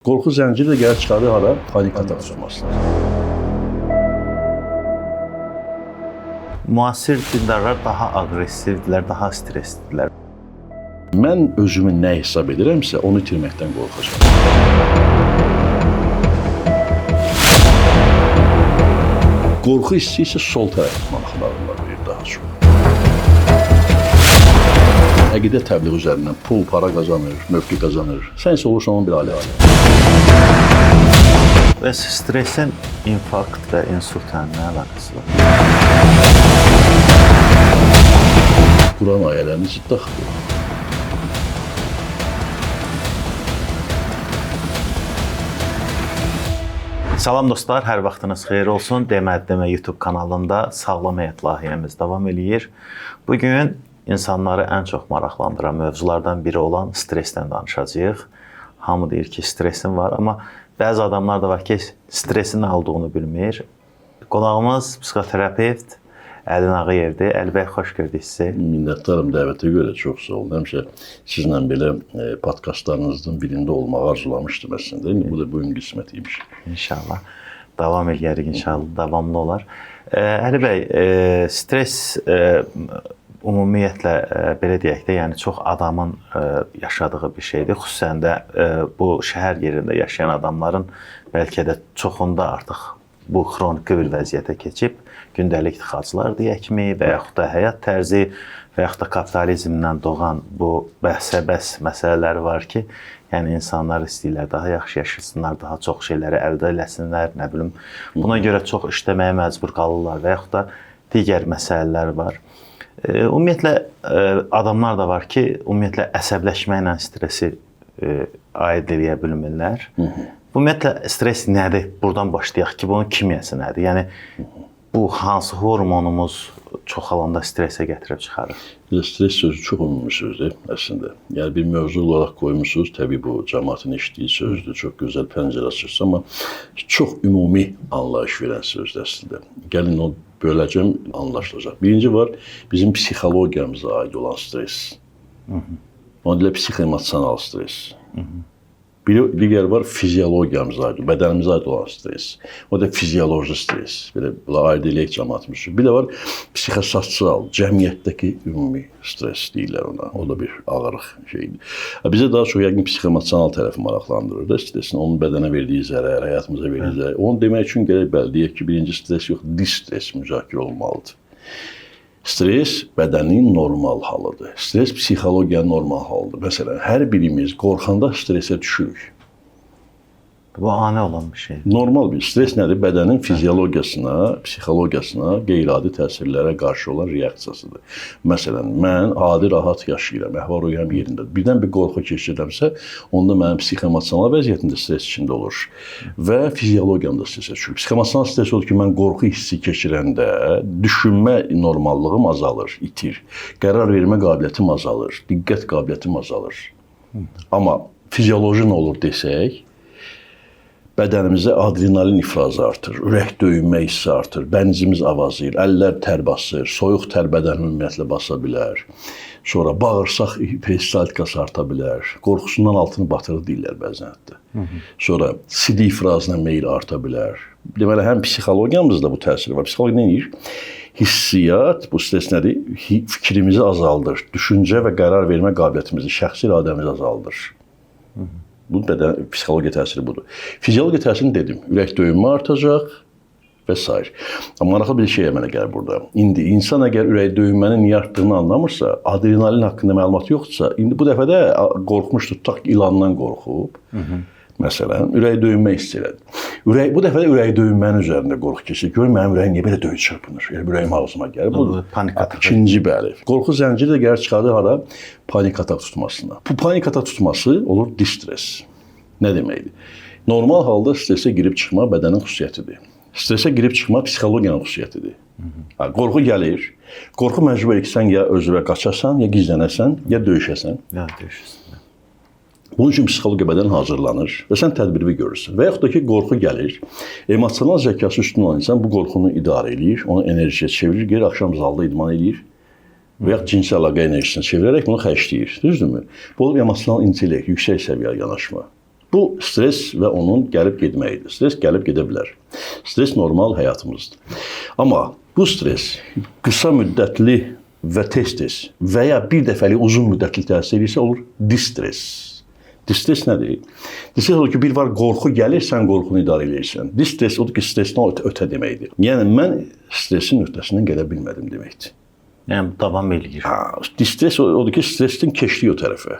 Qorxu zənciri də gəlir çıxarır hara? Panik atak tutmasına. Müasir dindarlar daha aqressivdirlər, daha stresslidirlər. Mən özümü nə hesab edirəmsə, onu itirməkdən qorxacağam. Qorxu hissi isə sol tərəf maraqlarında verir daha çox. Əqidə təbliğ üzərindən pul, para qazanır, mövqe qazanır. Sən isə olursan onun bir ali. Və stressin infarkt və insultla nə əlaqəsi var? Quran ayələrini ziddi axıdır. Salam dostlar, hər vaxtınız xeyir olsun. Demə YouTube kanalında Sağlam Həyat layihəmiz davam eləyir. Bugün insanları ən çox maraqlandıran mövzulardan biri olan stressdən danışacağıq. Hamı deyir ki, stresin var, amma bəzi adamlar da var ki, stresin nə olduğunu bilmir. Qonağımız psixoterapevt Əlin Ağayevdir. Əli bəy, xoş gördük sizi. Minnətdarım dəvətə görə, çox sağ olun. Həmişə sizlə belə podkastlarınızın birində olmağı arzulamışdım əslində. Bu da bugün qismətiymiş. İnşallah. Davam eləyərik, inşallah. Davamlı olar. Əli bəy, stres ümumiyyətlə belə deyək də, yəni çox adamın yaşadığı bir şeydir. Xüsusən də bu şəhər yerində yaşayan adamların bəlkə də çoxunda artıq bu xroniki bir vəziyyətə keçib, gündəlik tıxaclar deyəkmi, və yaxud da həyat tərzi və yaxud da kapitalizmdən doğan bu bəhs məsələləri var ki, yəni insanlar istəyirlər daha yaxşı yaşasınlar, daha çox şeyləri əldə eləsinlər, nə bilim. Buna görə çox işləməyə məcbur qalırlar və yaxud da digər məsələlər var. Ümumiyyətlə, adamlar da var ki, ümumiyyətlə əsəbləşməklə stresi aid eləyə bilmirlər. Ümumiyyətlə, stres nədir? Buradan başlayaq ki, bunun kimyəsi nədir? Yəni, bu hansı hormonumuz çoxalanda stresə gətirib çıxarır? Stres sözü çox ümumi sözdür əslində. Yəni, bir mövzu olaraq qoymusunuz, təbii bu cəmaatın eşitdiyi sözdür, çox gözəl pəncərə açırsınız, amma çox ümumi anlayış verən sözdür əslində. Gəlin o böləcəm, anlaşılacaq. Birinci var, bizim psixologiyamıza aid olan stres. Onu deyirlər, psixoemosional stres. Digər var, fiziologiyamıza aid, bədənimizə aid olan stres. O da fizioloji stres. Belə aid eləyək cəmaatımız üçün. Bir də var, psixososial, cəmiyyətdəki ümumi stres deyirlər ona. O da bir ağırlıq şeydir. Bizə daha çox yəqin psixoemosional tərəfi maraqlandırır da stresin. Onun bədənə verdiyi zərər, həyatımıza verdiyi zərər. Onu demək üçün gərək bəli deyək ki, birinci stres yox, distres müzakirə olmalıdır. Stres bədənin normal halıdır. Stres psixologiyanın normal halıdır. Məsələn, hər birimiz qorxanda stresə düşürük. Bu ani olan bir şeydir. Normal bir stres nədir? Bədənin fiziologiyasına, psixologiyasına, qeyri-adi təsirlərə qarşı olan reaksiyasıdır. Məsələn, mən adi rahat yaşayıram, əhval-ruhiyyəm yerində. Birdən bir qorxu keçirirəmsə, onda mənim psixoemosional vəziyyətimdə stres içində olur və fiziologiyamda stresə düşür. Psixoemosional stres odur ki, mən qorxu hissi keçirəndə düşünmə normallığım azalır, itir. Qərar vermə qabiliyyətim azalır, diqqət qabiliyyətim azalır. Amma fizioloji nə olur desək, bədənimizdə adrenalin ifrazı artır, ürək döyünmə hissi artır, bənizimiz avazlayır, əllər tər basır, soyuq tər bədəni ümumiyyətlə basa bilər. Sonra bağırsaq peristaltikası arta bilər, qorxusundan altını batırır deyirlər bəzən hətta. Sonra CD ifrazına meyil arta bilər. Deməli, həm psixologiyamızda bu təsiri var. Psixologiya nə deyir? Hissiyat, bu stres nədir? Fikrimizi azaldır, düşüncə və qərar vermə qabiliyyətimizi, şəxsi iradəmizi azaldır. Bu bədən psixologiya təsiri budur. Fiziologiya təsirini dedim. Ürək döyünmə artacaq və s. Amma maraqlı bir şey əmələ gəlir burada. İndi insan əgər ürək döyünmənin niyə artdığını anlamırsa, adrenalin haqqında məlumat yoxdursa, indi bu dəfə də qorxmuşdur, tutaq ilandan qorxub. Məsələn, ürək döyünmə hiss elədi. Bu dəfə də ürək döyünmənin üzərində qorxu keçir. Gör, mənim ürəyim niyə belə döyüş çırpınır? Yəni, ürəyim ağzıma gəlir. Bu panik atak. İkinci bəli. Qorxu zənciri də gəlir çıxardır hara? Panik atak tutmasına. Bu panik atak tutması olur distres. Nə deməkdir? Normal halda stresə girib çıxma bədənin xüsusiyyətidir. Stresə girib çıxma psixologiyanın xüsusiyyətidir. Qorxu gəlir. Qorxu məcbur edir ki, sən ya özünə qaçasan, ya gizlənəsən, ya döyüşəsən. Ya döyüşəsən. Bunun üçün psixologiya bədəni hazırlanır və sən tədbiri görürsən. Və yaxud da ki, qorxu gəlir, emosional zəkası üstün olan insan bu qorxunu idarə edir, onu enerjiyə çevirir, geri axşam zalda idman edir və yaxud cinsi əlaqə enerjisini çevirərək bunu xərcləyir. Düzdürmü? Bu olub emosional intellekt, yüksək səviyyəli yanaşma. Bu stres və onun gəlib getməyidir. Stres gəlib gedə bilər. Stres normal həyatımızdır. Amma bu stres qısa müddətli və tez-tez və ya bir dəfəlik uzun müddətli təsir edirsə olur distres. Distres nədir? Distres odur ki, bir var qorxu gəlir, sən qorxunu idarə edirsən. Distres odur ki, stresdən ötə deməkdir. Yəni mən stresin öhdəsindən gələ bilmədim deməkdir. Yəni davam eləyir. Distres odur ki, stresin keçdiyi o tərəfə.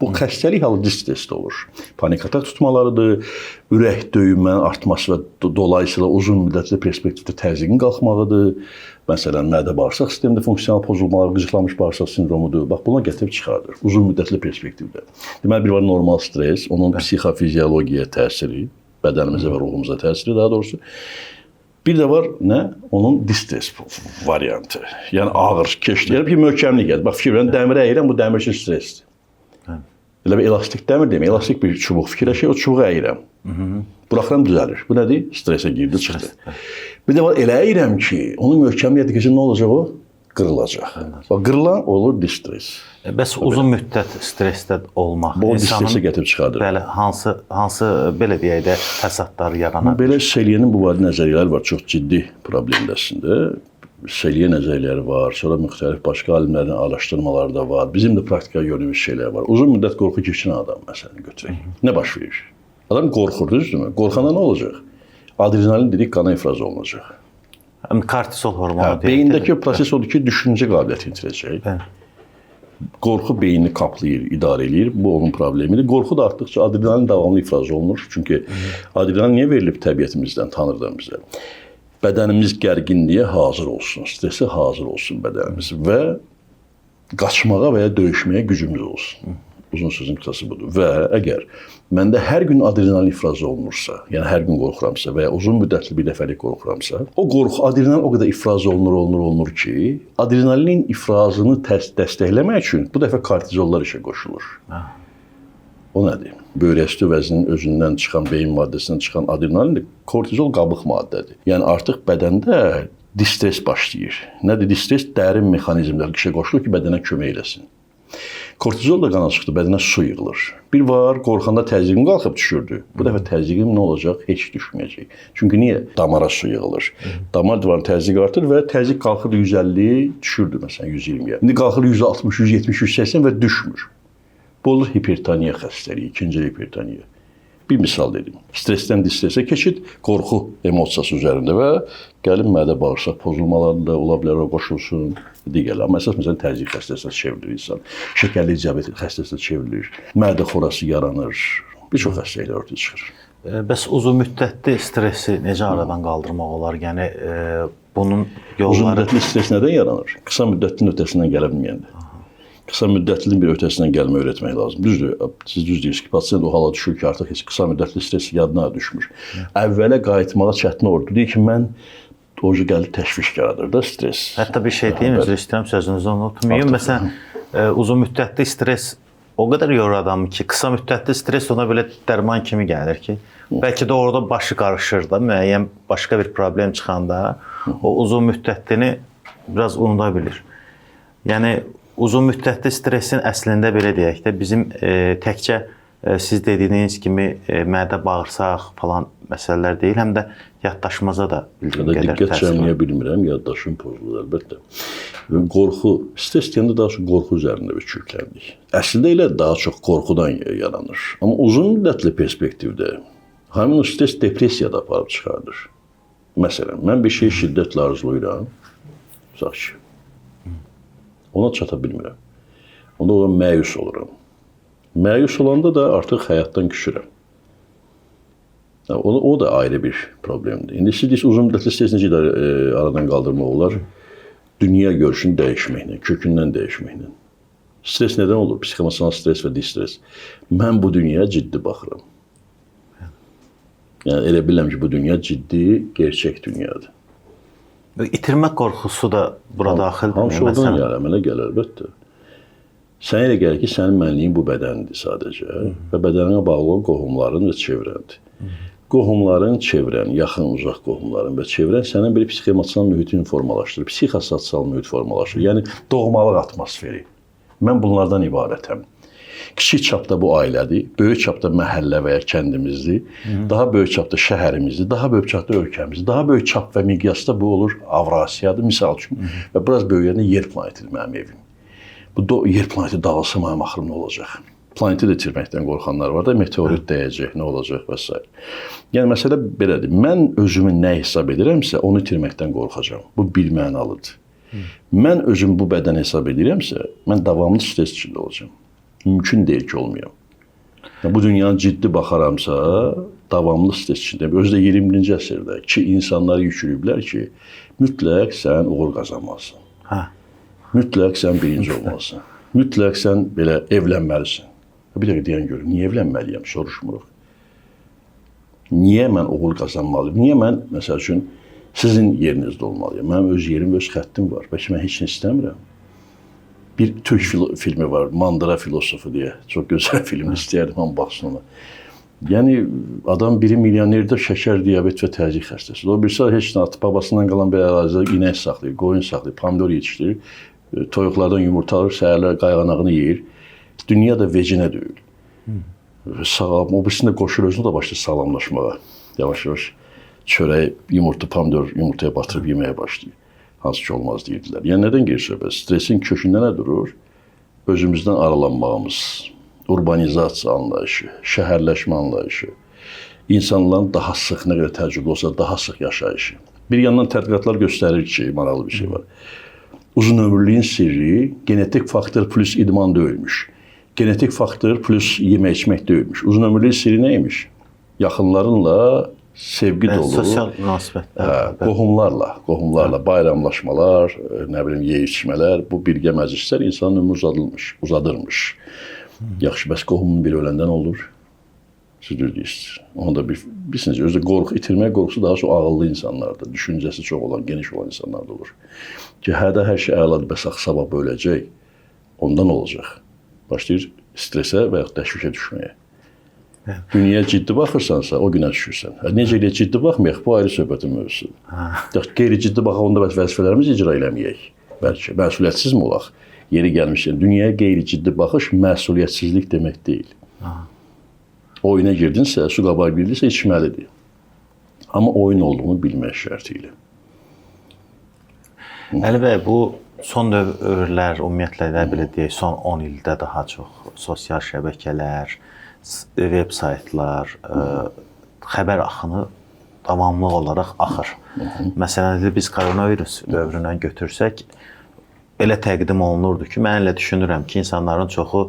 Bu xəstəlik halı distresdə olur. Panik atak tutmalarıdır, ürək döyünmənin artması və dolayısıyla uzun müddətli perspektivdə təzyiqin qalxmağıdır. Məsələn, mədə-bağırsaq sistemində funksional pozulmalar, qıcıqlanmış bağırsaq sindromudur. Bax, buna gətirib çıxardır uzun müddətli perspektivdə. Deməli, bir var normal stres, onun psixofiziologiyaya təsiri, bədənimizə və ruhumuza təsiri daha doğrusu. Bir də var nə? Onun distres variantı. Yəni ağır, keçdi. Bir möhkəmlik gəlir. Bax, fikir verin, dəmir əyirəm, bu dəmir üçün stresdir. Elə bir elastik dəmir demək, elastik bir çubuq fikirləşək, o çubuğu əyirəm. Buraxıram düzəlir. Bu nədir? Stresə girdi, çıxdı. Bir də var, elə əyirəm ki, onun möhkəmliyyəti keçən nə olacaq o? Qırılacaq. Bax, qırılan olur distres. Bəs uzun müddət stressdə olmaq bu stresi gətirib çıxardır. Bəli, hansı belə deyək də fəsadlar yaranar? Belə Selyenin bu barədə nəzəriyyələri var, çox ciddi problemdir əslində. Selye nəzəriyyələri var, sonra müxtəlif başqa alimlərin araşdırmaları da var. Bizim də praktikaya gördüyümüz şeylər var. Uzun müddət qorxu keçirən adam, məsələn, götürək. Nə baş verir? Adam qorxur, düzdürmü? Qorxanda nə olacaq? Adrenalin dedik, qana ifraz olunacaq. Kortizol hormonu. Beyindəki proses odur ki, düşüncə qabiliyyəti itirəcək. Qorxu beynini kaplayır, idarə edir. Bu onun problemidir. Qorxu da artdıqca adrenalin davamlı ifraz olunur. Çünki adrenalin niyə verilib təbiətimizdən, Tanrıdan bizə? Bədənimiz gərginliyə hazır olsun, stresə hazır olsun bədənimiz və qaçmağa və ya döyüşməyə gücümüz olsun. Uzun sözün qısası budur. Və əgər məndə hər gün adrenalin ifraz olunursa, yəni hər gün qorxuramsa və ya uzun müddətli bir dəfəlik qorxuramsa, o qorxu, adrenalin o qədər ifraz olunur ki, adrenalin ifrazını dəstəkləmək üçün bu dəfə kortizollar işə qoşulur. O nədir? Böyrəküstü vəzinin özündən çıxan, beyin maddəsindən çıxan adrenalin kortizol qabıq maddədir. Yəni artıq bədəndə distres başlayır. Nədir distres? Dərin mexanizmlər işə qoşulur ki, bədənə kömək eləsin. Kortizol da qana çıxdı, bədənə su yığılır. Bir var, qorxanda təzyiqim qalxıb düşürdü. Bu dəfə təzyiqim nə olacaq? Heç düşməyəcək. Çünki niyə? Damara su yığılır. Damar divarının təzyiq artır və təzyiq qalxır 150, düşürdü məsələn 120-yə. İndi qalxır 160, 170, 180 və düşmür. Bu olur hipertoniya xəstəliyi, ikinci hipertoniya. Bir misal dedim. Stressdən distresə keçid, qorxu emosiyası üzərində və gəlin mədə-bağırsaq pozulmaları da ola bilər, o qoşulsun. Digərlər. Məsələn, təzyiq xəstəsinə çevrilir insan. Şəkərli diabet xəstəsinə çevrilir. Mədə xorası yaranır. Bir çox xəstəliklər ortaya çıxır. Bəs uzun müddətli stressi necə aradan qaldırmaq olar? Yəni bunun yolları... Uzun müddətli stres nədən yaranır? Qısa müddətlinin ötəsindən gələ bilməyəndə. Qısa müddətlinin bir ötəsindən gəlmə öyrətmək lazım. Düzdür, siz düz deyirsiniz ki, pasiyent o hala düşür ki, artıq heç qısa müddətli stres yadına düşmür. Əvvələ qayıtmağa çətin olurdu. Deyir ki, mən ocu gəlib təşviş yaradır da stres. Hətta bir şey deyim, üzr istəyirəm, sözünüzü unutmayın. Məsələn, uzun müddətli stres o qədər yorur adamı ki, qısa müddətli stres ona belə dərman kimi gəlir ki, bəlkə də orada başı qarışır da, müəyyən başqa bir problem çıxanda o uzun müddətlini biraz unuda bilir. Yəni, uzun müddətli stressin əslində belə deyək də bizim təkcə siz dediyiniz kimi mədə, bağırsaq falan məsələlər deyil, həm də yaddaşmaza da bildiyim qədər diqqət cəmləyə bilmirəm, yaddaşım pozulur əlbəttə. Qorxu, stres deyəndə daha çox qorxu üzərində bir kökləndik. Əslində elə daha çox qorxudan yaranır. Amma uzun müddətli perspektivdə həmin o stres depressiyaya da aparıb çıxardır. Məsələn, mən bir şeyi şiddətlə arzulayıram, tutaq ki, ona çata bilmirəm. Onda ona məyus oluram. Məyus olanda da artıq həyatdan küsürəm. O da ayrı bir problemdir. İndi siz deyirsiniz, uzun müddətli stres necə aradan qaldırmaq olar? Dünya görüşünü dəyişməklə, kökündən dəyişməklə. Stres nədən olur? Psixoemosional stres və distres. Mən bu dünyaya ciddi baxıram. Yəni elə bilirəm ki, bu dünya ciddi, gerçək dünyadır. İtirmə qorxusu da bura daxildir. Hamısı oradan gəlir, əmələ gəlir, əlbəttə. Sənə elə gəlir ki, sənin mənliyin bu bədəndir sadəcə və bədəninə bağlı olan qohumların və çevrəndir. Qohumların, çevrən, yaxın, uzaq qohumların və çevrən sənin bir psixoemosional mühitin formalaşdırır, psixososial mühit formalaşdırır. Yəni doğmalıq atmosferi. Mən bunlardan ibarətəm. Kiçik çapda bu ailədir, böyük çapda məhəllə və ya kəndimizdir, daha böyük çapda şəhərimizdir, daha böyük çapda ölkəmizdir, daha böyük çap və miqyasda bu olur Avrasiyadır, misal üçün. Və biraz böyüyəndə yer planetidir mənim evim. Bu yer planeti dağılsa mənim axırım nə olacaq? Planeti də itirməkdən qorxanlar var da, meteorit dəyəcək, nə olacaq və s. Yəni, məsələ belədir. Mən özümü nə hesab edirəmsə, onu itirməkdən qorxacam. Bu bilmənalıdır. Mən özüm bu bədən hesab edirəmsə, mən davamlı stres içində olacam. Mümkün deyil ki, olmayam. Bu dünyanın ciddi baxaramsa, davamlı stres içindəyim. Özü də 21-ci əsrdə ki, insanları yükləyiblər ki, mütləq sən uğur qazanmalısın. Mütləq sən birinci olmalısın. Mütləq sən belə evlənməlisin. Bir dəqiqə deyən görüm, niyə evlənməliyəm, soruşmuruq. Niyə mən uğur qazanmalıyım? Niyə mən, məsəl üçün, sizin yerinizdə olmalıyım? Mənim öz yerim, öz xəttim var. Bəlkə mən heç nə istəmirəm. Bir Türk filmi var, Mandıra Filosofu deyə. Çox gözəl film, istəyərdim, amma baxsın ona. Yəni, adam biri milyonerdir, şəkər, diabet və təzyiq xəstəsi. O birisi heç nə atıb, babasından qalan bir ərazidə inək saxlayır, qoyun saxlayır, pomidor yetişdirir, toyuqlardan yumurta alır, səhərlər qayğanağını yeyir. Dünya da vecinə deyil. Sağlam, o birisində qoşur özünü də başlayır sağlamlaşmağa. Yavaş-yavaş çörək, yumurta, pomidor yumurtaya batırıb yeməyə başlayır. Hansı ki olmaz deyirdilər. Yəni, nədən gedir söhbət? Stresin kökündə nə durur? Özümüzdən aralanmağımız, urbanizasiya anlayışı, şəhərləşmə anlayışı, insanların daha sıx, nə qədər təcrübə olsa, daha sıx yaşayışı. Bir yandan tədqiqatlar göstərir ki, maraqlı bir şey var. Uzun ömürlüyün sirri genetik faktor plus idman deyilmiş. Genetik faktor plus yemək içmək deyilmiş. Uzun ömürlüyün sirri neymiş? Yaxınlarınla sevgi dolu, sosial münasibətlər, qohumlarla bayramlaşmalar, nə bilim, yeyib içmələr, bu birgə məclislər insanın ömrünü uzadırmış. Yaxşı, bəs qohumun biri öləndən olur. Siz düz deyirsiniz. Onu da bilirsiniz, özü qorxu, itirmək qorxusu daha çox ağıllı insanlarda, düşüncəsi çox olan, geniş olan insanlarda olur. Ki, hədə hər şey əladır, bəs sabah böləcək, ondan olacaq. Başlayır stresə və yaxud təşvişə düşməyə. Dünyaya ciddi baxırsansa, o günə düşürsən. Necə elə ciddi baxmayaq, bu ayrı söhbətin mövzusudur. Qeyri-ciddi baxaq, onda vəzifələrimizi icra eləməyək. Bəlkə məsuliyyətsiz mi olaq? Yeri gəlmişkən, dünyaya qeyri-ciddi baxış məsuliyyətsizlik demək deyil. Oyuna girdinsə, su qabağı girdinsə, içməlidir. Amma oyun olduğunu bilmək şərti ilə. Əli bəy, bu son dövrlər, ümumiyyətlə də belə deyək, son 10 ildə daha çox sosial şəbəkələr, veb saytlar, xəbər axını davamlı olaraq axır. Məsələn, biz koronavirus dövründən götürsək, elə təqdim olunurdu ki, mən elə düşünürəm ki, insanların çoxu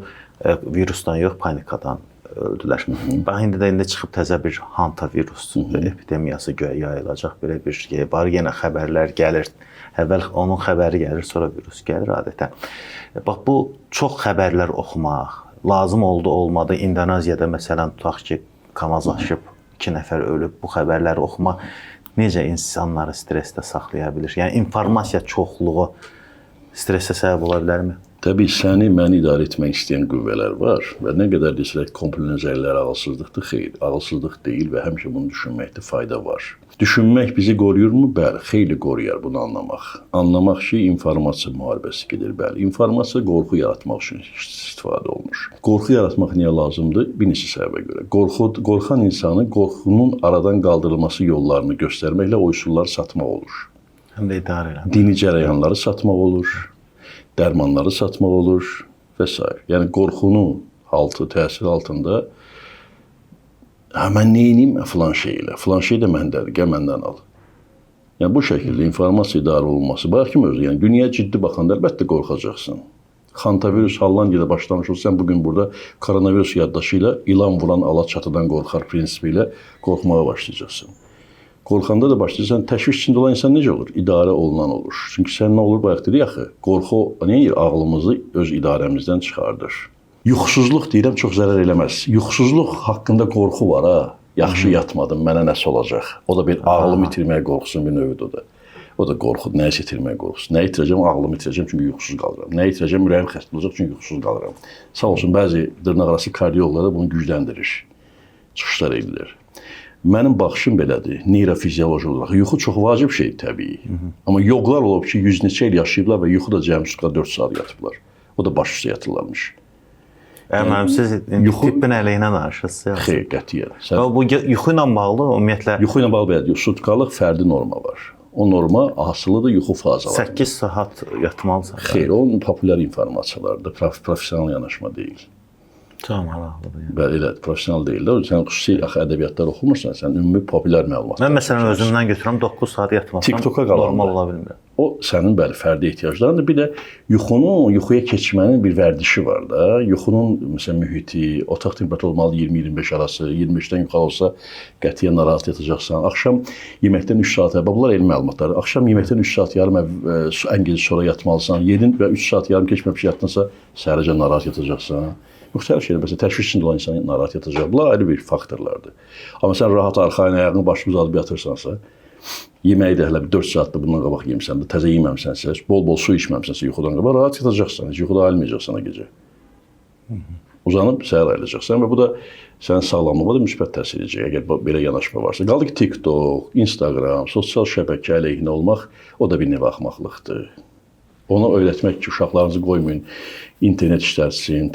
virusdan yox, panikadan öldülər. Bax, indi də çıxıb təzə bir hantavirus epidemiyası göyə yayılacaq, belə bir şey var. Yenə xəbərlər gəlir. Əvvəl onun xəbəri gəlir, sonra virus gəlir adətən. Bax, bu çox xəbərlər oxumaq lazım olmadı. İndoneziyada məsələn, tutaq ki, kamaz aşıb, 2 nəfər ölüb. Bu xəbərləri oxumaq necə insanları stresdə saxlaya bilir? Yəni, informasiya çoxluğu stresə səbəb ola bilərmi? Təbii, səni, məni idarə etmək istəyən qüvvələr var və nə qədər desək, kompl nəzərlər ağılsızlıqdır, xeyr, ağılsızlıq deyil və həmişə bunu düşünməkdə fayda var. Düşünmək bizi qoruyurmu? Bəli, xeyli qoruyar bunu anlamaq. Anlamaq ki, informasiya müharibəsi gedir, bəli. İnformasiya qorxu yaratmaq üçün istifadə olunur. Qorxu yaratmaq niyə lazımdır? Bir neçə səbəbə görə. Qorxan insanı qorxunun aradan qaldırılması yollarını göstərməklə o üsulları satmaq olur. Həm də idarə eləmək. Dini cərəyanları satmaq olur, dərmanları satmaq olur və s. Yəni, qorxunun təsiri altında mən neyiniyim filan şey ilə, filan şey də məndədir, gəl məndən al. Yəni, bu şəkildə informasiya idarə olunması, bayaq kimi özü, yəni dünyaya ciddi baxanda əlbəttə qorxacaqsın. Hantavirus Hollandiyada başlamış olsa, sən bugün burada koronavirus yaddaşı ilə ilan vuran ala çatıdan qorxar prinsipi ilə qorxmağa başlayacaqsın. Qorxanda da başlayırsan, təşviş içində olan insan necə olur? İdarə olunan olur. Çünki sən nə olur, bayaq dedik axı, qorxu ağlımızı öz idarəmizdən çıxardır. Yuxusuzluq deyirəm, çox zərər eləməz. Yuxusuzluq haqqında qorxu var, ha. Yaxşı yatmadım, mənə nəsə olacaq. O da bir ağlımı itirməyə qorxusun bir növüdür o da. O da qorxu, nəyisə itirməyə qorxusun. Nə itirəcəm, ağlımı itirəcəm, çünki yuxusuz qalıram. Nə itirəcəm, ürəyim xəstə olacaq, çünki yuxusuz qalıram. Sağ olsun, bəzi dırnaqarası kardioloqlar bunu gücləndirir. Çıxışlar edirlər. Mənim baxışım belədir, neyrofizioloji olaraq. Yuxu çox vacib şey təbii. Amma yoxlar olub ki, 100 neçə il yaşayıblar və yuxu da cəmi 4 saat yatıblar. O da baş üstə yatırlarmış. Mənim siz tibbin əleyhinə danışırsınız. Xeyr, qətiyyən. Bu yuxu ilə bağlı ümumiyyətlə yuxu ilə bağlı belə deyir, sutkalıq fərdi norma var. O norma asılıdır yuxu fazaları. 8 saat yatmalısan. Xeyr, o populyar informasiyalardır, professional yanaşma deyil. Çox maraqlıdır. Yəni. Bəli, elə professional deyil də. Sən xüsusi ədəbiyyatlar oxumursan, sən ümumi populyar məlumat. Mən məsələn özümdən götürürəm 9 saat yatmasam TikToka normal ola bilmir. O sənin bəli fərdi ehtiyaclarındır. Bir də yuxuya keçmənin bir vərdişi var da. Yuxunun məsələn mühiti, otaq temperaturu olmalı 20-25 arası, 25-dən yuxarı olsa qətiyyən narahat yatacaqsan. Axşam yeməkdən 3 saat əvvəl, bunlar elmi məlumatlar. Axşam yeməkdən 3 saat yarım ən gec sonra yatmalısan. 7 və 3 saat yarım keçməmiş yatdınsa, səhərəcən narahat yatacaqsan. Müxtəlif şeylər, məsələn, təşviş içində olan insan narahat yatacaq. Bunlar ayrı bir faktorlardır. Amma sən rahat arxayın ayağını başını uzadıb yatırsansa, yeməyi də hələ bir 4 saatda bundan qabaq yemisən, təzə yeməmisənsə, bol-bol su içməmisənsə yuxudan qabaq rahat yatacaqsan. Heç yuxuda ayılmayacaqsan o gecə. Uzanıb səhər ayılacaqsan və bu da sənin sağlamlığına da müsbət təsir edəcək, əgər belə yanaşma varsa. Qaldı ki, TikTok, Instagram, sosial şəbəkə əleyhinə olmaq, o da bir növ axmaqlıqdır. Ona öyrətmək ki, uşaqlarınızı qoymayın, internet işlətsin,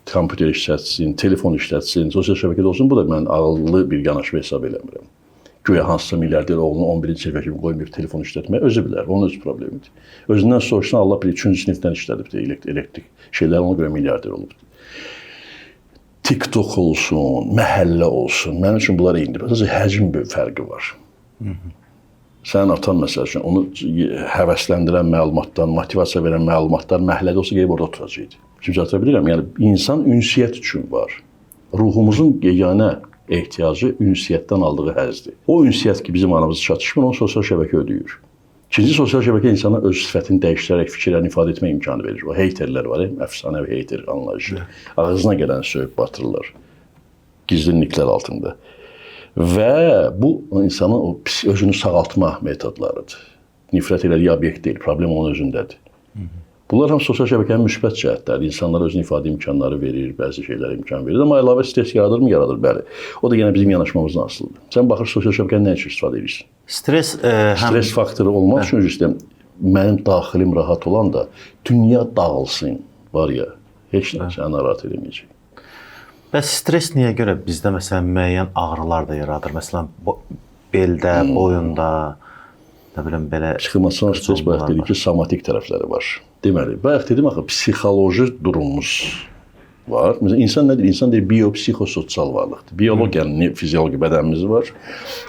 kompüter işlətsin, telefon işlətsin, sosial şəbəkədə olsun. Bu da mən ağıllı bir yanaşma hesab eləmirəm. Güya hansısa milyarder oğlunu 11-ci sinifə kimi qoymayıb telefon işlətmək özü bilər, onun öz problemidir. Özündən soruşsan Allah bilir 3-cü sinifdən işlədibdir, elektrik şeylər ona görə milyarder olubdur. TikTok olsun, məhəllə olsun, mənim üçün bunlar eynidir. Sadəcə həcm bir fərqi var. Sənin atan məsəl üçün onu həvəsləndirən məlumatdan, motivasiya verən məlumatlar məhəllədə olsa gəlib orada oturacaqdı. Şimdi çatdıra bilirəm, yəni insan ünsiyyət üçün var. Ruhumuzun yeganə ehtiyacı ünsiyyətdən aldığı həzdir. O ünsiyyət ki, bizim aramızda çatışmır, onu sosial şəbəkə ödəyir. İkinci, sosial şəbəkə insana öz sifətini dəyişdirərək fikirlərini ifadə etmək imkanı verir. O heyterlər var, əfsanəvi heyter anlayışı. Ağzına gələn söyüb batırırlar. Gizli niklər altında. Və bu insanın o özünü sağaltma metodlarıdır. Nifrət elədiyi obyekt deyil, problem onun özündədir. Bunlar həm sosial şəbəkənin müsbət cəhətləri, insanlara özünü ifadə imkanları verir, bəzi şeylərə imkan verir, amma əlavə stres yaradırmı? Yaradır, bəli. O da yenə bizim yanaşmamızdan asılıdır. Sən baxır sosial şəbəkəni nə üçün istifadə edirsən? Stres faktoru olmaq üçün istəyirəm, mənim daxilim rahat olan da dünya dağılsın, var ya, heç nə səni narahat eləməyəcək. Bəs stres niyə görə bizdə məsələn müəyyən ağrılar da yaradır? Məsələn, beldə, boyunda, nə bilim belə... Psixomotor stres bayaq dedik ki, somatik tərəfləri var. Deməli, bayaq dedim axı, psixoloji durumumuz var. Məsələn, insan nədir? İnsan deyir, biopsixososial varlıqdır. Biologiyanın, fizioloji bədənimiz var.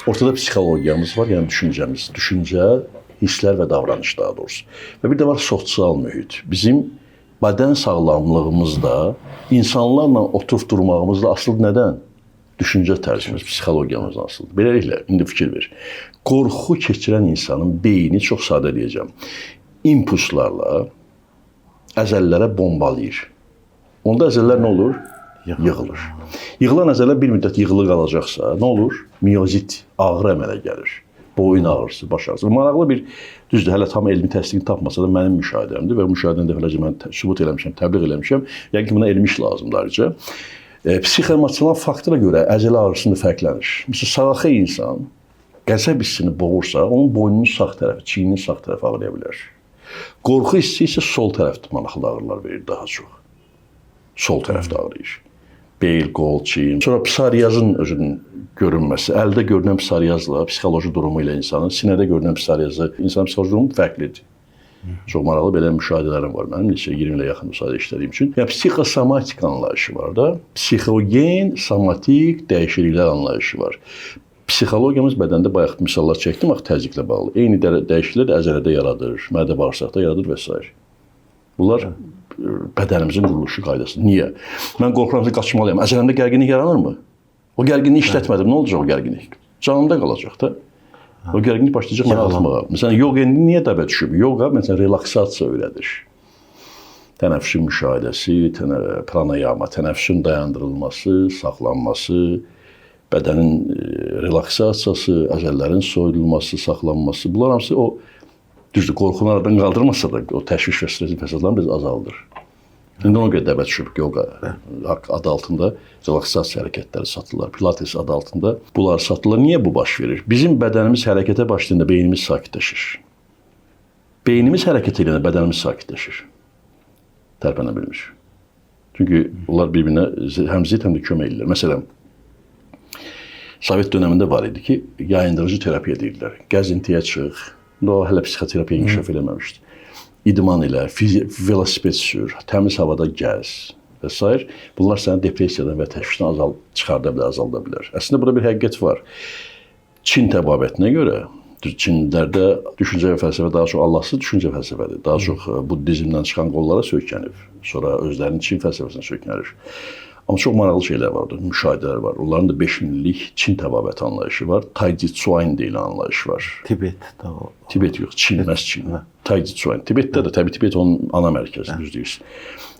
Ortada psixologiyamız var, yəni düşüncəmiz. Düşüncə, hisslər və davranış daha doğrusu. Və bir də var sosial mühit. Bizim bədən sağlamlığımızda, insanlarla oturub durmağımızda asıl nədən? Düşüncə tərzimiz, psixologiyamızdan asılıdır. Beləliklə, indi fikir ver. Qorxu keçirən insanın beyni, çox sadə deyəcəm, impulslarla əzəllərə bombalayır. Onda əzəllər nə olur? Yığılır. Yığılan əzələr bir müddət yığılı qalacaqsa, nə olur? Miyozit, ağrı əmələ gəlir. Boyun ağrısı, baş ağrısı. Maraqlı bir, düzdür, hələ tam elmi təsdiqini tapmasa da mənim müşahidəmdir və müşahidəni dəfələrcə mən sübut eləmişəm, təbliğ eləmişəm. Yəqin ki, buna elmi iş lazımdır ayrıca. Psixoemosional faktora görə əzələ ağrısında fərqlənir. Məsələn, sağaxı insan qəzəb hissini boğursa, onun boynunun sağ tərəfi, çiyninin sağ tərəfi ağrıya bilər. Qorxu hissi isə sol tərəfdə maraqlı ağrılar verir daha çox. Sol tərəfdə ağrıyır. Bel, qol, çiyin. Sonra psoriazın özünün görünməsi. Əldə görünən psoriazla, psixoloji durumu ilə insanın, sinədə görünən psoriazı, insanın psixoloji durumu fərqlidir. Çox maraqlı belə müşahidələrim var mənim, neçə 20 ilə yaxın müsahidə işlədiyim üçün. Yəni, psixosomatik anlayışı var da, psixogen, somatik dəyişikliklər anlayışı var. Psixologiyamız bədəndə bayaq misallar çəkdim, axı təzyiqlə bağlı. Eyni dəyişikliklər əzələdə yaradır, mədə bağırsaqda yaradır və s. Bunlar bədənimizin quruluşu qaydası. Niyə? Mən qorxuram ki, qaçmalıyam. Əzələmdə gərginlik yaranırmı? O gərginliyi işlətmədim, nə olacaq o gərginlik? Canımda qalacaq da. O gərginlik başlayacaq mənə atmağa. Məsələn, yoga niyə dəbə düşüb? Yoga, məsələn, relaksasiya öyrədir. Tənəffüsün müşahidəsi, pranayama, tənəffüsün dayandırılması, saxlanması, bədənin relaksasiyası, əzəllərin soyulması, saxlanması. Bunlar hamısı o, düzdür, qorxunu aradan qaldırmasa da o təşviş və stresin fəsadlarını biz azaldır. İndi ona görə dəbə düşüb yoga adı altında relaksasiya hərəkətləri satılırlar. Pilates adı altında bunlar satılır. Niyə bu baş verir? Bizim bədənimiz hərəkətə başlayanda beynimiz sakitləşir. Beynimiz hərəkət edəndə bədənimiz sakitləşir. Tərpənə bilmir. Çünki onlar bir-birinə həm zid, həm də kömək edirlər. Məsələn, Sovet dövründə var idi ki, yayındırıcı terapiya deyirlər. Gəzintiyə çıx, o hələ psixoterapiya inkişaf eləməmişdi. İdman elə, velosiped sür, təmiz havada gəz və s. Bunlar səni depressiyadan və təşvişdən çıxarda bilər, azalda bilər. Əslində burada bir həqiqət var. Çin təbabətinə görə Çinlərdə düşüncə və fəlsəfə daha çox Allahsız düşüncə fəlsəfədir. Daha çox buddizmdən çıxan qollara söykənir. Sonra özlərinin Çin fəlsəfəsinə söykənir. Amma çox maraqlı şeylər vardır, müşahidələr var. Onların da 5000 illik Çin təbabəti anlayışı var. Taicitsuan deyilən anlayış var. Tibet də o. Tibet yox, Çin, məhz Çin. Taicitsuan. Tibetdə də təbii Tibet onun ana mərkəzi, düz deyirsən.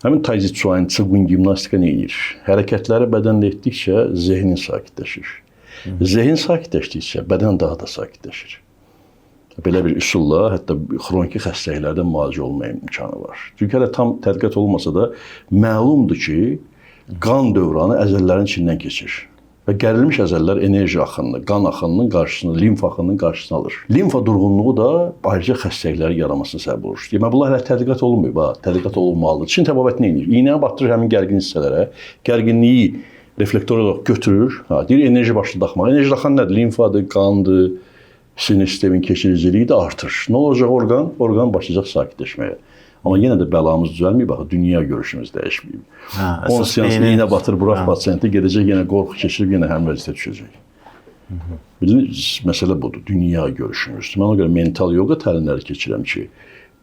Həmin Taicitsuan, Qigong gimnastika nə edir? Hərəkətləri bədənlə etdikcə zehnin sakitləşir. Zehin sakitləşdikcə bədən daha da sakitləşir. Belə bir üsulla hətta xroniki xəstəliklərdən müalicə olma imkanı var. Çünki hələ tam tədqiqat olmasa da məlumdur ki, qan dövranı əzəllərin içindən keçir. Və gərilmiş əzəllər enerji axınını, qan axınının qarşısını, limf axınının qarşısını alır. Limfa durğunluğu da ayrıca xəstəliklərin yaranmasına səbəb olur. Demək, bunlar hələ tədqiqat olunmuyor, tədqiqat olunmalıdır. Çin təbabəti nə edir? İynəni batırır həmin gərgin hissələrə, gərginliyi reflektor olaraq götürür, deyir enerji başlayır daxmağa. Enerji daxan nədir? Limfadır, qandır, sinir sistemin keçiriciliyi də artır. Nə olacaq orqan? Orqan başlayacaq sakitləşməyə. Amma yenə də bəlamız düzəlməyib, baxın, dünya görüşümüz dəyişməyib. 10 seans iynə batır, burax pasiyenti, gedəcək, yenə qorxu keçirib, yenə həmin vəziyyətə düşəcək. Məsələ budur, dünya görüşümüz. Mən ona görə mental yoga təlimləri keçirəm ki,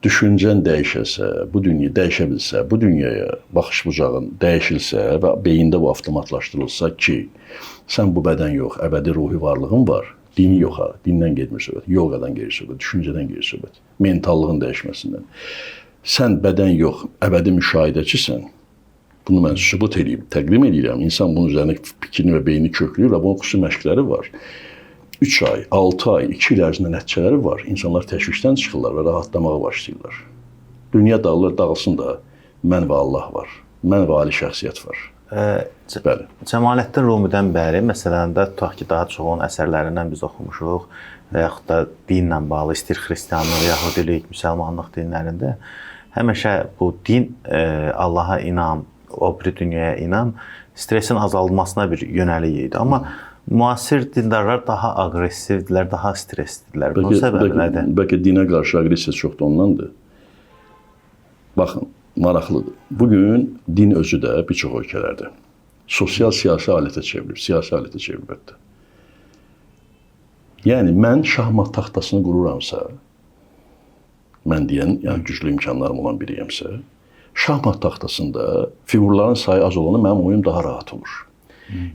düşüncən dəyişəsə, bu dünya dəyişə bilsə, bu dünyaya baxış bucağın dəyişilsə və beyində bu avtomatlaşdırılsa ki, sən bu bədən yox, əbədi ruhi varlığın var. Dini yox ha, dindən getmir söhbət, yogadan gedir söhbət, düşüncədən gedir söhbət, mentallığın dəyişməsindən. Sən bədən yox, əbədi müşahidəçisən. Bunu mən sübut edeyim, təqdim edirəm. İnsan bunun üzərində fikrini və beyni köklüyür və bunun xüsusi məşqləri var. 3 ay, 6 ay, 2 il ərzində nəticələri var. İnsanlar təşvişdən çıxırlar və rahatlamağa başlayırlar. Dünya dağılır, dağılsın da mən və Allah var. Mən və ali şəxsiyyət var. Bəli. Cəmaləddin Rumidən bəri, məsələn də tutaq ki, daha çox onun əsərlərindən biz oxumuşuq və yaxud da dinlə bağlı, istir xristianlıq, yahudilik, müsəlmanlıq dinlərində həmişə bu din, Allaha inam, o biri dünyaya inam, stresin azaldılmasına bir yönəlik idi. Amma müasir dindarlar daha aqressivdirlər, daha stresslidirlər. Bunun səbəbi nədir? Bəlkə dinə qarşı aqressiya çox da ondandır. Baxın, maraqlıdır. Bugün din özü də bir çox ölkələrdə sosial-siyasi alətə çevrilib, siyasi alətə çevrilib hətta. Yəni, mən şahmat taxtasını qururamsa, mən deyən, yəni güclü imkanlarım olan biriyəmsə, şahmat taxtasında fiqurların sayı az olanı mənim oyun daha rahat olur.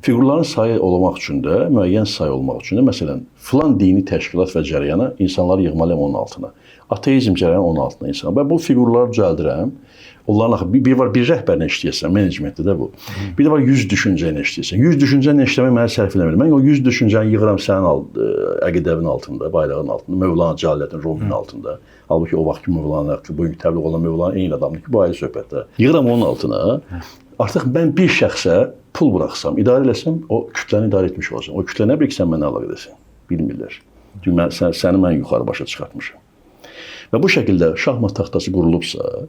Fiqurların sayı olmaq üçün də, müəyyən sayı olmaq üçün də, məsələn, filan dini təşkilat və cərəyana insanları yığmalıyam onun altına. Ateizm cərəyanı onun altına insan. Və bu fiqurları düzəldirəm. Onların bir var, bir rəhbərlə işləyəsən, menecmentdə də bu. Bir də var 100 düşüncə ilə işləyəsən. 100 düşüncə ilə işləmək mənə sərf eləmir. Mən o 100 düşüncəni yığıram sənin əqidəvin altında, bayrağın altında, Mövlana Cəlaləddin Ruminin altında. Halbuki o vaxt ki Mövlana, bugün təbliğ olan Mövlana eyni adamdır ki, bu ayrı söhbətdə. Yığıram onun altına. Artıq mən bir şəxsə pul buraxsam, idarə eləsəm, o kütləni idarə etmiş olacam. O kütlə nə bilir ki, sən mənə əlaqə edəsən? Bilmirlər. Çünki səni mən yuxarı başa çıxartmışam. Və bu şəkildə şahmat taxtası qurulubsa,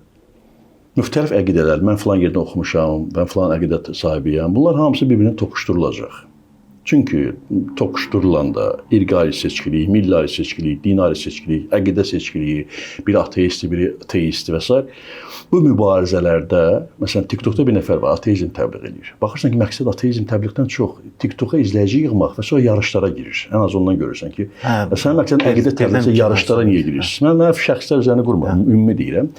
müxtəlif əqidələr, mən filan yerdə oxumuşam, mən filan əqidə sahibiyəm, bunlar hamısı bir-birini toqquşdurulacaq. Çünki toqquşdurulanda irqi seçkilik, milli seçkilik, dini seçkilik, əqidə seçkiliyi, biri ateistdir, biri teistdir və s. Bu mübarizələrdə, məsələn, TikTokda bir nəfər var, ateizm təbliğ edir. Baxırsan ki, məqsəd ateizm təbliğdən çox TikToka izləyici yığmaq və sonra yarışlara girir. Ən az ondan görürsən ki, sənin məqsədin əqidə təbliğ, yarışlara niyə girirsən? Mən şəxslər üzərində qurmuram, ümumi deyirəm.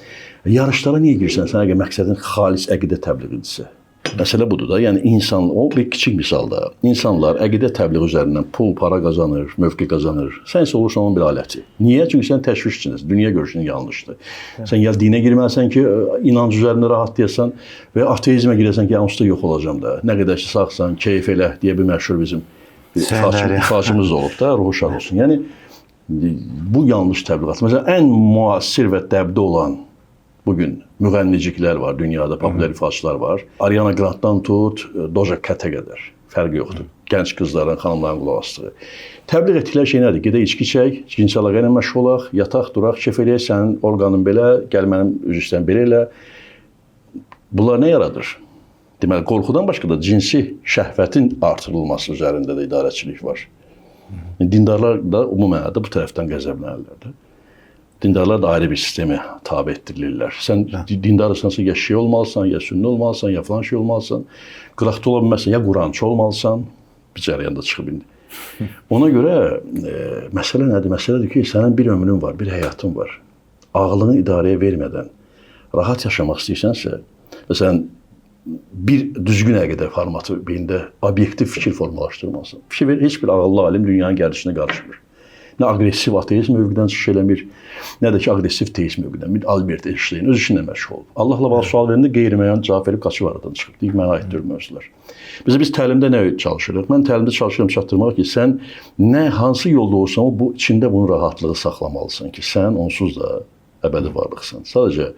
Yarışlara niyə girirsən, sən əgər məqsədin xalis əqidə təbliğidirsə? Məsələ budur da, yəni insan, o bir kiçik misalda, insanlar əqidə təbliğ üzərindən pul, para qazanır, mövqe qazanır. Sən isə olursan onun bir aləti. Niyə? Çünki sən təşviş içindəsən, dünya görüşün yanlışdır. Sən ya dinə girməlisən ki, inanc üzərində rahatlayasan və ateizmə girəsən ki, onsuz da yox olacam da. Nə qədər ki, sağsan, keyf elə deyə bir məşhur bizim ifacımız olub da, ruhu şad olsun. Yəni, bu yanlış təbliğat. Məsələn, ən müasir və dəbdə olan bugün müğənniciklər var, dünyada populyar ifaçılar var. Ariana Grande'dan tut, Doja Cat'ə qədər. Fərqi yoxdur. Gənc qızların, xanımların qulaq asdığı. Təbliğ etdikləri şey nədir? Gedək içki çək, cinsi əlaqə ilə məşğul olaq, yataq, duraq, kef eləyək, sənin orqanın belə, gəl mənim üzr istəyirəm belə elə. Bunlar nə yaradır? Deməli, qorxudan başqa da cinsi şəhvətin artırılması üzərində də idarəçilik var. Dindarlar da bu mənada bu tərəfdən qəzəblənirlər də. Dindarlar da ayrı bir sistemə tabe etdirilirlər. Sən dindarsansa ya şiə olmalısan, ya sünni olmalısan, ya falan şey olmalısan. Qıraqda ola bilməzsən, ya Qurançı olmalısan. Bir cərəyanda çıxıb indi. Ona görə məsələ nədir? Məsələdir ki, sənin bir ömrün var, bir həyatın var. Ağlını idarəyə vermədən rahat yaşamaq istəyirsənsə, məsələn, bir düzgün əqidə formatı beyində obyektiv fikir formalaşdırmalısan. Fikir verir, heç bir ağıllı alim dünyanın gəldişinə qarışmır. Nə aqressiv ateizm mövqüdən çıxış eləmir, nə də ki, aqressiv teizm mövqüdən. Bir Albert Einstein öz işinlə məşğul olub. Allahla bağlı sual verəndə qeyri-müəyyən cavab verib qaçıb aradan çıxıb. Deyik, mənə aiddir mövzular. Biz təlimdə nə çalışırıq? Mən təlimdə çalışıram çatdırmaq ki, sən nə hansı yolda olsan, bu içində bunun rahatlığı saxlamalısan ki, sən onsuz da əbədi varlıqsan. Sadəcə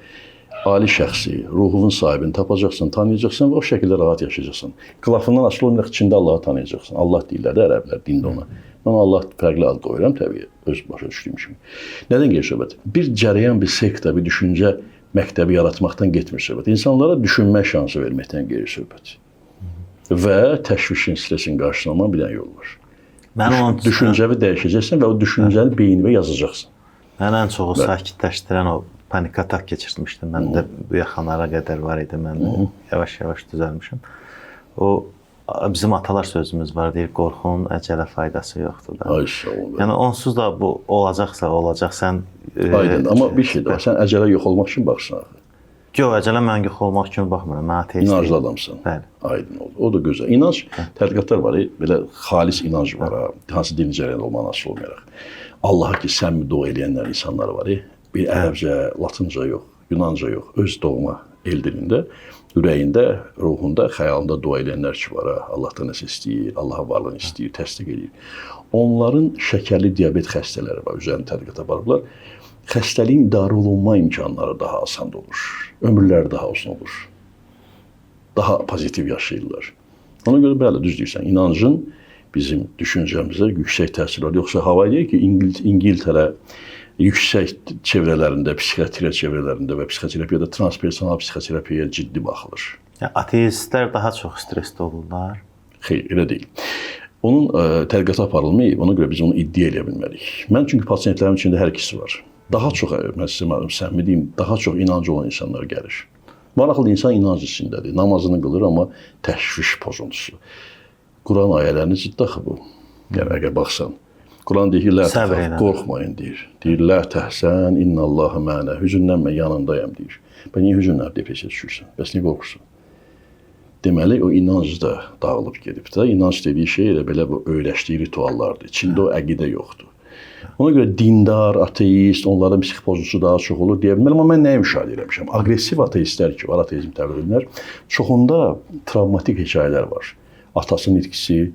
ali şəxsi, ruhunun sahibini tapacaqsan, tanıyacaqsan və o şəkildə rahat yaşayacaqsan. Qılafından asılı olmayaraq içində Allahı tanıyacaqsan. Allah deyirlər də ərəblər, dində ona. Mən Allah fərqli ad qoyuram təbii, öz başa düşdüyüm kimi. Nədən gedir söhbət? Bir cərəyan, bir sekta, bir düşüncə məktəbi yaratmaqdan getmir söhbət. İnsanlara düşünmə şansı verməkdən gedir söhbət. Və təşvişin, stresin qarşısına almanın bir dənə yolu var. Düşüncəvi dəyişəcəksən və o düşüncəni beynivə yazacaqsan. Mən ən çoxu sakitləşdirən o panik atak keçirmişdim. Mən də bu yaxınlara qədər var idi. Mən də yavaş-yavaş düzəlmişim. O bizim atalar sözümüz var, deyir, qorxunun əcələ faydası yoxdur da. Yəni onsuz da bu olacaqsa olacaq, sən... Aydın, amma bir şey də var, sən əcələ yox olmaq üçün baxırsan axı. Yox, əcələ mən yox olmaq üçün baxmıram, mən ateist deyim. İnanclı adamsan. Bəli. Aydın oldu, o da gözəl. İnanc, tədqiqatlar var, belə xalis inanc var, hansı dini cərəyən olmanı asıl olmayaraq. Allaha ki, sən dua eləyənlər insanlar var, bir ərəbcə, latınca yox, yunanca yox, öz doğma el dilində, ürəyində, ruhunda, xəyalında dua edənlər ki var, Allahdan nəsə istəyir, Allaha varlığını istəyir, təsdiq edir. Onların şəkərli diabet xəstələri var, üzərində tədqiqat aparıblar. Xəstəliyin idarə olunma imkanları daha asan olur, ömürləri daha uzun olur, daha pozitiv yaşayırlar. Ona görə bəli, düz deyirsən, inancın bizim düşüncəmizə yüksək təsir var. Yoxsa hava deyir ki, İngiltərə yüksək çevrələrində, psixiatriya çevrələrində və psixoterapiyada transpersonal psixoterapiyaya ciddi baxılır. Ateistlər daha çox stresli olurlar. Xeyr, elə deyil. Onun tədqiqatı aparılmayıb, ona görə biz onu iddia edə bilmərik. Mən çünki pasientlərin içində hər ikisi var. Daha çox, mən sizə səmimi deyim, daha çox inancı olan insanlar gəlir. Maraqlı insan inanc içindədir, namazını qılır, amma təşviş pozuntusu. Quran ayələrini ciddi axı bu. Yəni, əgər baxsan. Quran deyir ki, lə təxaf, qorxmayın deyir. Deyir, lə təhsən, innəllahı mənə, hüzünlənmə, yanındayam deyir. Bə niyə hüzünlənib depresiya düşürsən? Bəs niyə qorxursun? Deməli, o inanc da dağılıb gedib də. İnanc dediyi şey elə belə bu öyrəşdiyi rituallardır. İçində o əqidə yoxdur. Ona görə dindar, ateist, onların psixopozusu daha çox olur deyə bilmərəm. Amma mən nəyə müşahidə eləmişəm? Aqressiv ateistlər ki var, ateizm təbliğ edenlər, çoxunda travmatik hekayələr var. Atasının itkisi,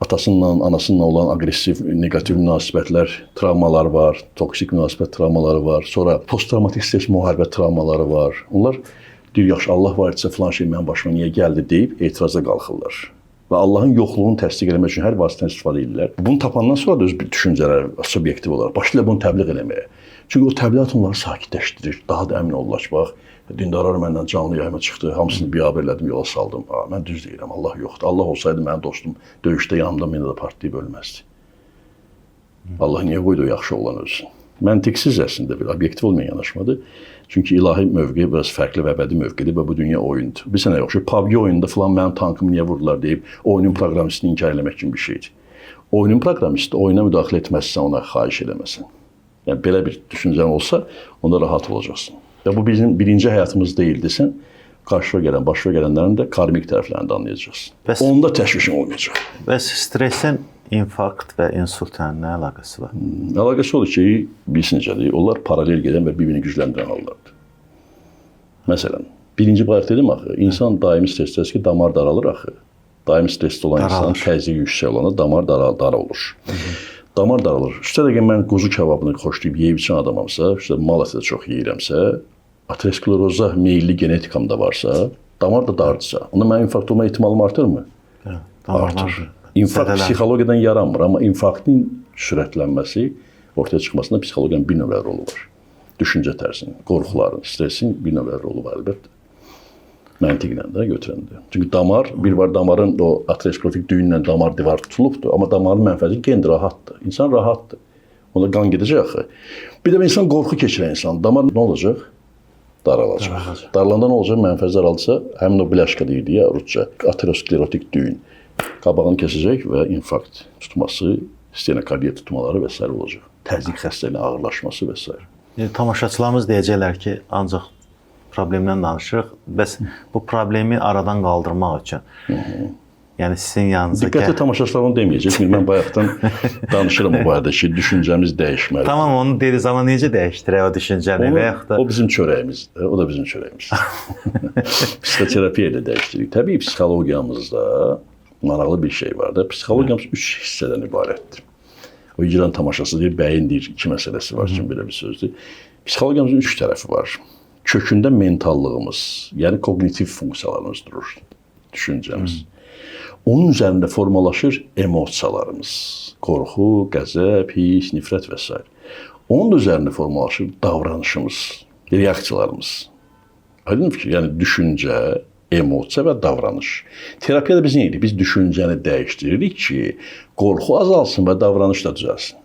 atasından, anasından olan aqressiv, negativ münasibətlər, travmalar var, toksik münasibət travmaları var. Sonra post-travmatik stres müharibə travmaları var. Onlar deyir, yaxşı, Allah var etsə filan şey mənim başıma niyə gəldi deyib etiraza qalxırlar. Və Allahın yoxluğunu təsdiq eləmək üçün hər vasitədən istifadə edirlər. Bunu tapandan sonra da öz düşüncələr subyektiv olaraq başlayırlar bunu təbliğ eləməyə. Çünki o təbliğat onları sakitləşdirir, daha da əmin olurlar ki, bax, dindarlar məndən canlı yayıma çıxdı, hamısını biabır elədim, yola saldım. Mən düz deyirəm, Allah yoxdur. Allah olsaydı mənim dostum döyüşdə yanımda mənə də partlayıb ölməzdi. Allah niyə qoydu o yaxşı olan ölsün? Məntiqsiz əslində bir obyektiv olmayan yanaşmadır. Çünki ilahi mövqe biraz fərqli və əbədi mövqedir və bu dünya oyundur. Bir sənə yoxdur, PUBG oyununda filan mənim tankımı niyə vurdular deyib oyunun proqramistini inkar eləmək kimi bir şeydir. Oyunun proqramisti oyuna müdaxilə etməzsən, ona xahiş eləməsən. Yəni belə bir düşüncən olsa, onda rahat olacaqsın. Və bu bizim birinci həyatımız deyil desən, qarşıya gələn, başına gələnlərin də karmik tərəflərini də anlayacaqsın. Onda təşvişin olmayacaq. Bəs stresin infarkt və insultla nə əlaqəsi var? Əlaqəsi odur ki, bilsincədir, onlar paralel gedən və bir-birini gücləndirən hallardır. Məsələn, birinci bayaq dedim axı, insan daimi stressdədir ki, damar daralır axı. Daimi stressdə olan insan təzyiq yüksək olanda damar daralır. Damar daralır. Üstəlik mən quzu kebabını xoşlayıb yeyib içən adamamsa, mal əti də çox yeyirəmsə, ateroskleroza meyilli genetikamda varsa, damar da darıdsa, onda mənim infarkt olma ehtimalım artırmı? Artır. İnfarkt psixologiyadan yaranmır, amma infarktın sürətlənməsi, ortaya çıxmasında psixologiyanın bir növbəli rolu var. Düşüncə tərzinin, qorxuların, stresin bir növbəli rolu var əlbəttə. Məntiqlə də götürəndə. Çünki damar, bir var damarın o aterosklerofik düyünlə damar divar tutulubdur, amma damarın mənfəzi gen rahatdır. İnsan rahatdır. Ona qan gedəcək axı. Bir də insan qorxu keçirən insan, damar nə olacaq? Daralacaq. Daralanda nə olacaq? Mənfəz daralsa, həmin o bляшка deyirdi ya, rusca, aterosklerotik düyün qabağını kəsəcək və infarkt tutması, stenokardiya tutmaları və s. olacaq. Təzyiq xəstəliyinin ağırlaşması və s. Tamaşaçılarımız deyəcəklər ki, ancaq problemdən danışırıq. Bəs bu problemi aradan qaldırmaq üçün, yəni sizin yanınıza diqqətli tamaşaçılar onu deməyəcək. Mən bayaqdan danışıram o barədə ki, düşüncəmiz dəyişməli. Tamam, onu dediniz, amma necə dəyişdirək o düşüncəni və yaxud da... O bizim çörəyimizdir, o da bizim çörəyimiz. Psixoterapiya ilə dəyişdiririk. Təbii psixologiyamızda maraqlı bir şey var da, psixologiyamız 3 hissədən ibarətdir. O icran tamaşası deyir, bəyin deyir, 2 məsələsi var kimi belə bir sözdür. Psixologiyamızın 3 tərəfi var. Kökündə mentallığımız, yəni kognitiv funksiyalarımız durur, düşüncəmiz. Onun üzərində formalaşır emosiyalarımız, qorxu, qəzəb, hiss, nifrət və s. Onun üzərində formalaşır davranışımız, reaksiyalarımız. Aydın fikir, yəni düşüncə, emosiya və davranış. Terapiyada biz nə edirik? Biz düşüncəni dəyişdiririk ki, qorxu azalsın və davranış da düzəlsin.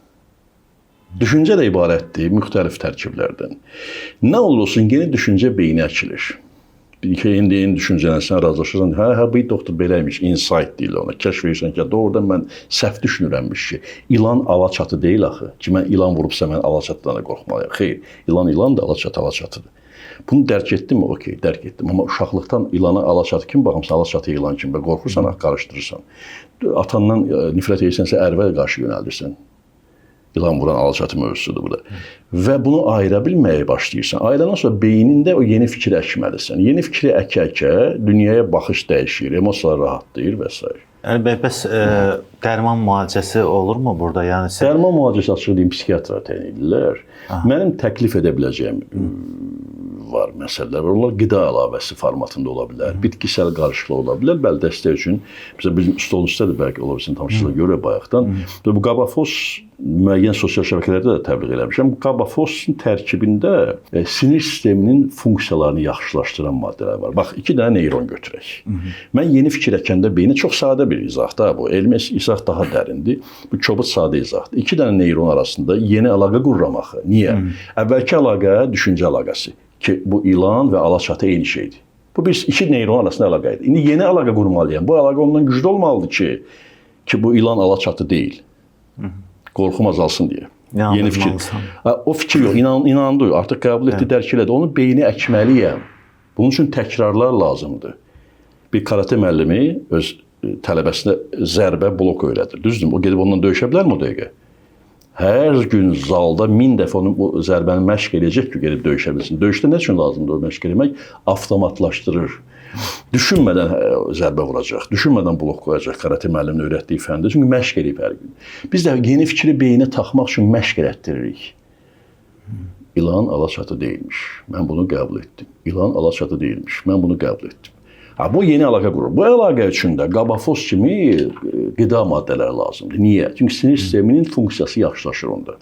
Düşüncə də ibarətdir müxtəlif tərkiblərdən. Nə olursun, yeni düşüncə beyni əkilir. Yeni düşüncələ sən razılaşırsan, hə, bu doktor beləymiş, insight deyirlər ona. Kəşf edirsən ki, doğrudan mən səhv düşünürəmmiş ki, ilan alaçatı deyil axı. Ki, mən ilan vurubsa, mən alaçatıdan da qorxmalıyam. Xeyr, ilan da, alaçatıdır. Bunu dərk etdim mi? Okey, dərk etdim. Amma uşaqlıqdan ilana alaçatı kim baxımsa, alaçatı ilan kimi qorxursan, qarışdırırsan. Atandan nifrət edirsənsə, ərvə qarşı yönəldirsən. İlan vuran alaçatı mövzusudur bu da. Və bunu ayıra bilməyə başlayırsan. Ayırandan sonra beynində o yeni fikri əkməlisən. Yeni fikri əkə-əkə dünyaya baxış dəyişir, emosiyalar rahatlayır və s. Yəni, bəs dərman müalicəsi olurmu burada? Yəni, dərman müalicəsi açıq deyim, psixiatra təyin edirlər. Mənim təklif edə biləcəyim var məsələlər var. Onlar qida əlavəsi formatında ola bilər, bitkisel qarışıqlı ola bilər. Bəli, dəstək üçün, bizim stolun üstədir, bəlkə ola bilsin, tamaşaçılar görür bayaqdan. Bu qabafos müəyyən sosial şəbəkələrdə də təbliğ eləmişəm. Bu qabafosun tərkibində sinir sisteminin funksiyalarını yaxşılaşdıran maddələr var. Bax, 2 dənə neyron götürək. Mən yeni fikir əkəndə beyni çox sadə bir izahdır. Bu elmi izah daha dərindir. Bu kobud sadə izahdır. 2 dənə neyron arasında yeni əlaqə qururam axı. Niyə? Əvvəlki əlaqə düşüncə əlaqəsi. Ki, bu ilan və alaçatı eyni şeydir. Bu bir 2 neyron arasında əlaqə idi. İndi yeni əlaqə qurmalıyam. Bu əlaqə ondan güclü olmalıdır ki bu ilan alaçatı deyil. Qorxum azalsın deyə. Yeni fikir. O fikir yox, inandı, artıq qəbul etdi, dərk elədi. Onu beyni əkməliyəm. Bunun üçün təkrarlar lazımdır. Bir karate müəllimi öz tələbəsinə zərbə blok öyrədir. Düzdür, o gedib ondan döyüşə bilərmi o dəqiqə? Hər gün zalda 1000 dəfə onun bu zərbəni məşq edəcək ki, gedib döyüşə bilsin. Döyüşdə nə üçün lazımdır o məşq etmək? Avtomatlaşdırır. Düşünmədən zərbə vuracaq, düşünmədən blok qoyacaq karate müəlliminin öyrətdiyi fəndə. Çünki məşq edib hər gün. Biz də yeni fikri beynə taxmaq üçün məşq elətdiririk. İlan alaçatı deyilmiş. Mən bunu qəbul etdim. İlan alaçatı deyilmiş. Mən bunu qəbul etdim. Bu yeni əlaqə qurur. Bu əlaqə üçün də qabafos kimi qida maddələri lazımdır. Niyə? Çünki sinir sisteminin funksiyası yaxşılaşır onda.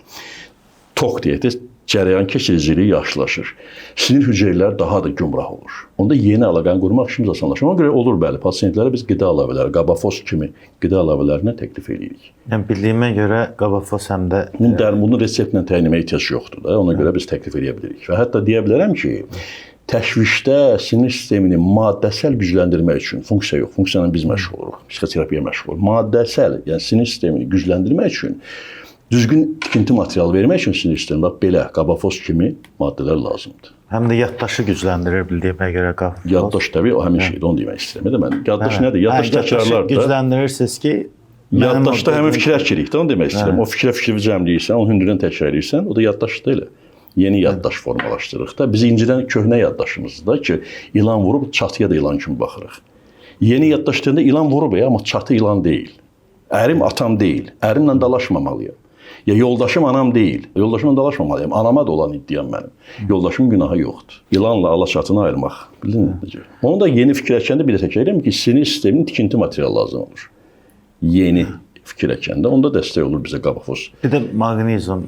Tok diyeti cərəyan keçiriciliyi yaxşılaşır. Sinir hüceyrələri daha da gümrah olur. Onda yeni əlaqəni qurmaq işimiz asanlaşır. Ona görə olur, bəli, pasientlərə biz qida əlavələri, qabafos kimi qida əlavələrini təklif edirik. Yəni, bildiyimə görə qabafos həm də... Bunu reseptlə təyin etməyə ehtiyac yoxdur da. Ona görə biz təklif edə bilirik. Və hətta deyə bilərəm ki, təşvişdə sinir sistemini maddəsəl gücləndirmək üçün, funksiya yox, funksiyanla biz məşğul oluruq, psixoterapiya məşğul oluruq. Maddəsəl, yəni sinir sistemini gücləndirmək üçün düzgün tikinti materialı vermək üçün sinir sistemi, bax belə, qabafos kimi maddələr lazımdır. Həm də yaddaşı gücləndirir bildiyimə görə qabafos. Yaddaş təbii, o həmin şeydir, onu demək istəyirəm. Mən yaddaş nədir? Yaddaş təkrarlardır. Gücləndirirsiniz ki, yaddaşda həmin fikrə əkirik, onu demək istəyirəm. O fikri cəmləyirsən, onu hündürdən təkrar edirsən, o da yaddaşdır elə. Yeni yaddaş formalaşdırırıq da. Biz incidən köhnə yaddaşımızda ki, ilan vurub çatıya da ilan kimi baxırıq. Yeni yaddaş deyəndə ilan vurub ya, amma çatı ilan deyil. Ərim atam deyil. Ərimlə dalaşmamalıyam. Ya yoldaşım anam deyil. Yoldaşımla dalaşmamalıyam. Anama da olan iddiam mənim. Yoldaşımın günahı yoxdur. İlanla alaçatını ayırmaq. Bildin mi? Onu da yeni fikir əkəndə bir də təkrar edirəm ki, sinir sisteminin tikinti materialı lazım olur. Yeni fikirləşəndə onda dəstək olur bizə Qabafos. Bir də maqnezium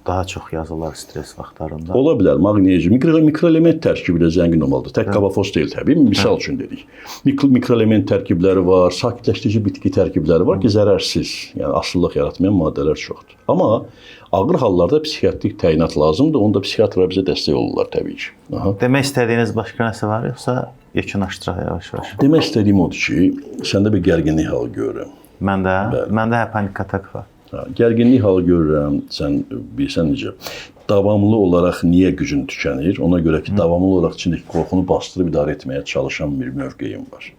daha çox yazılır stres vaxtlarında. Ola bilər, maqnezium, mikroelement tərkibi ilə zəngin olmalıdır. Tək Qabafos deyil təbii. Misal üçün dedik. Mikroelement tərkibləri var, sakitləşdirici bitki tərkibləri var ki, zərərsiz, yəni asıllıq yaratmayan maddələr çoxdur. Amma ağır hallarda psixiatrik təyinat lazımdır. Onda psixiatrlar bizə dəstək olurlar təbii ki. Demək istədiyiniz başqa nəsə var, yoxsa yekunlaşdıraq yavaş-yavaş? Demək istədiyim odur ki, səndə bir gərginlik halı görürəm. Məndə panik atak var. Gərginlik halı görürəm, sən bilirsən necə. Davamlı olaraq niyə gücün tükənir? Ona görə ki, davamlı olaraq içindəki qorxunu bastırıb idarə etməyə çalışan bir mövqeyim var.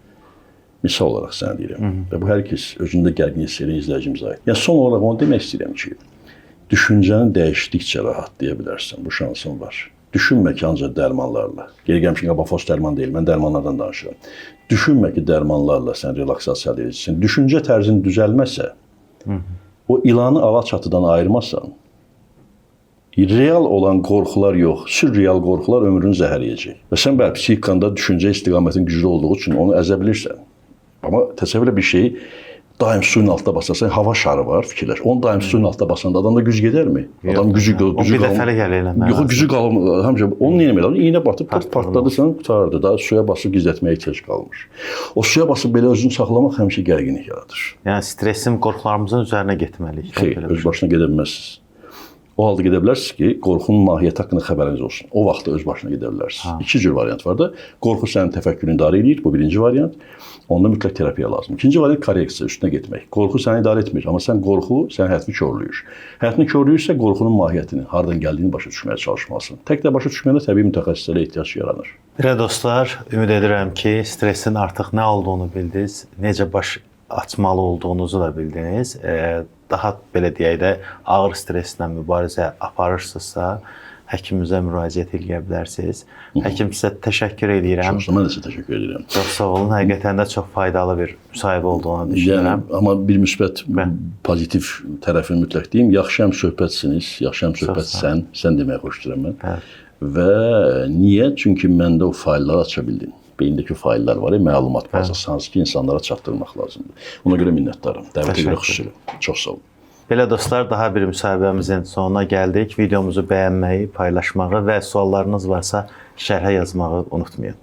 Misal olaraq sənə deyirəm. Və bu hər kəs özündə gərginlik hiss edən izləyicimizə aid. Yəni son olaraq onu demək istəyirəm ki, düşüncəni dəyişdikcə rahatlaya bilərsən. Bu şansın var. Düşünmə ki, ancaq dərmanlarla. Geri gəlmişik, Qabafos dərman deyil, mən dərmanlardan danışıram. Düşünmə ki, dərmanlarla sən relaksasiya əldə edəcəksən. Düşüncə tərzin düzəlməsə, o ilanı alaçatıdan ayırmasan, real olan qorxular yox, sürreal qorxular ömrünü zəhərləyəcək. Və sən bəli, psixikanda düşüncə istiqamətin güclü olduğu üçün onu əzə bilirsən. Amma təsəvvürlə bir şeyi daim suyun altında basarsan, hava şarı var, fikirləş. Onu daim suyun altında basanda adamda güc gedərmi? Adam gücü O bir dəfəlik ələ eləmək. Yox, gücü qalmır. Həmişə onu nə etməli? İynə batıb partladırsan, qutardı da, suya basıb gizlətməyə ehtiyac qalmır. O suya basıb belə özünü saxlamaq həmişə gərginlik yaradır. Yəni stresin qorxularımızın üzərinə getməliyik. Xeyr, öz başına gedə bilməzsiniz. O halda gedə bilərsiniz ki, qorxunun mahiyyəti haqqında xəbəriniz olsun. O vaxtda öz başına gedə bilərsiniz. İki cür variant var da. Qorxu sənin təfəkkürünü idarə edir, bu birinci variant. Onda mütləq terapiya lazım. İkinci variant korreksiya, üstünə getmək. Qorxu səni idarə etmir, amma qorxu sənin həyatını korlayır. Həyatını korlayırsa qorxunun mahiyyətini, hardan gəldiyini başa düşməyə çalışmalısın. Tək də başa düşməyəndə təbii mütəxəssislərə ehtiyac yaranır. Belə dostlar, ümid edirəm ki, stresin artıq nə olduğunu bildiniz, necə baş açmalı olduğunuzu da bildiniz. Daha belə deyək də ağır stresslə mübarizə aparırsınızsa, həkimimizə müraciət edə bilərsiniz. Həkim sizə təşəkkür edirəm. Mən də sizə təşəkkür edirəm. Çox sağ olun. Həqiqətən də çox faydalı bir müsahibə olduğunu düşünürəm. Amma bir müsbət, pozitiv tərəfini mütləq deyim. Yaxşı həm söhbətsiniz, yaxşı həm söhbət sən deməyə xoşlayıram mən. Və niyə? Çünki məndə o faylları aça bildin. Beyindəki fayllar var, məlumat bazası, hansı ki, insanlara çatdırmaq lazımdır. Ona görə minnətdaram. Dəvətə görə xüsusilə. Çox sağ olun. Belə dostlar, daha bir müsahibəmizin sonuna gəldik. Videomuzu bəyənməyi, paylaşmağı və suallarınız varsa şərhə yazmağı unutmayın.